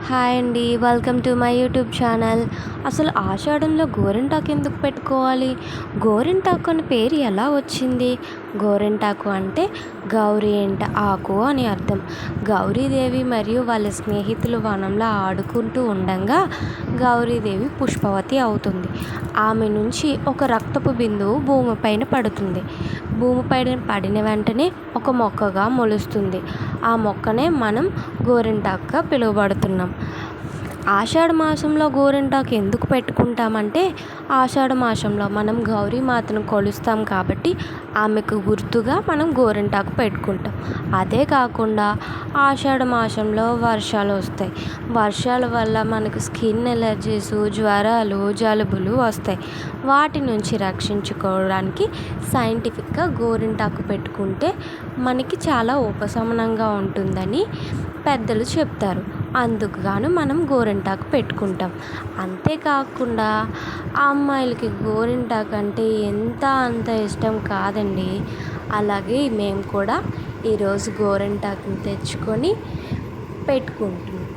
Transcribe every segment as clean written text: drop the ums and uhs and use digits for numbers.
Hi అండి. Welcome to my YouTube channel. అసలు ఆషాఢంలో గోరింటాకు ఎందుకు పెట్టుకోవాలి? గోరింటాకు అని పేరు ఎలా వచ్చింది? గోరింటాకు అంటే గౌరీంట ఆకు అని అర్థం. గౌరీదేవి మరియు వాళ్ళ స్నేహితులు వనంలో ఆడుకుంటూ ఉండంగా గౌరీదేవి పుష్పవతి అవుతుంది. ఆమె నుంచి ఒక రక్తపు బిందువు భూమిపైన పడుతుంది. భూమిపైన పడిన వెంటనే ఒక మొక్కగా మొలుస్తుంది. ఆ మొక్కనే మనం గోరింటాకుగా పిలువబడుతున్నాం. ఆషాఢ మాసంలో గోరింటాకు ఎందుకు పెట్టుకుంటామంటే, ఆషాఢ మాసంలో మనం గౌరీమాతను కొలుస్తాం కాబట్టి ఆమెకు గుర్తుగా మనం గోరింటాకు పెట్టుకుంటాం. అదే కాకుండా ఆషాఢ మాసంలో వర్షాలు వస్తాయి. వర్షాల వల్ల మనకు స్కిన్ ఎలర్జీస్, జ్వరాలు, జలుబులు వస్తాయి. వాటి నుంచి రక్షించుకోవడానికి సైంటిఫిక్గా గోరింటాకు పెట్టుకుంటే మనకి చాలా ఉపశమనంగా ఉంటుందని పెద్దలు చెప్తారు. అందుకు గాను మనం గోరింటాకు పెట్టుకుంటాం. అంతేకాకుండా అమ్మాయిలకి గోరింటాకు అంటే అంత ఇష్టం కాదండి. అలాగే మేము కూడా ఈరోజు గోరింటాకుని తెచ్చుకొని పెట్టుకుంటున్నాం.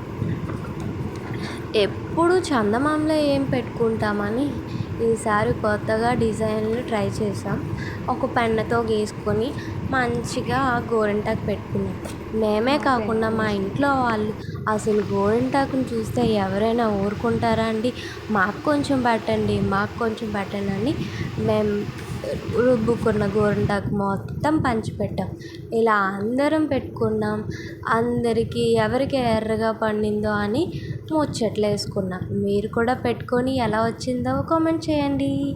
ఎప్పుడు చందమామలో ఏం పెట్టుకుంటామని ఈసారి కొత్తగా డిజైన్లు ట్రై చేసాం. ఒక పెన్నతో గీసుకొని మంచిగా గోరింటాకు పెట్టుకున్నాం. మేమే కాకుండా మా ఇంట్లో వాళ్ళు అసలు గోరింటాకుని చూస్తే ఎవరైనా ఊరుకుంటారా అండి? మాకు కొంచెం పెట్టండి అని మేము రుబ్బుకున్న గోరింటాకు మొత్తం పంచిపెట్టాం. ఇలా అందరం పెట్టుకున్నాం. అందరికీ ఎవరికి ఎర్రగా పండిందో అని ముచ్చట్లు వేసుకున్నాం. మీరు కూడా పెట్టుకొని ఎలా వచ్చిందో కామెంట్ చేయండి.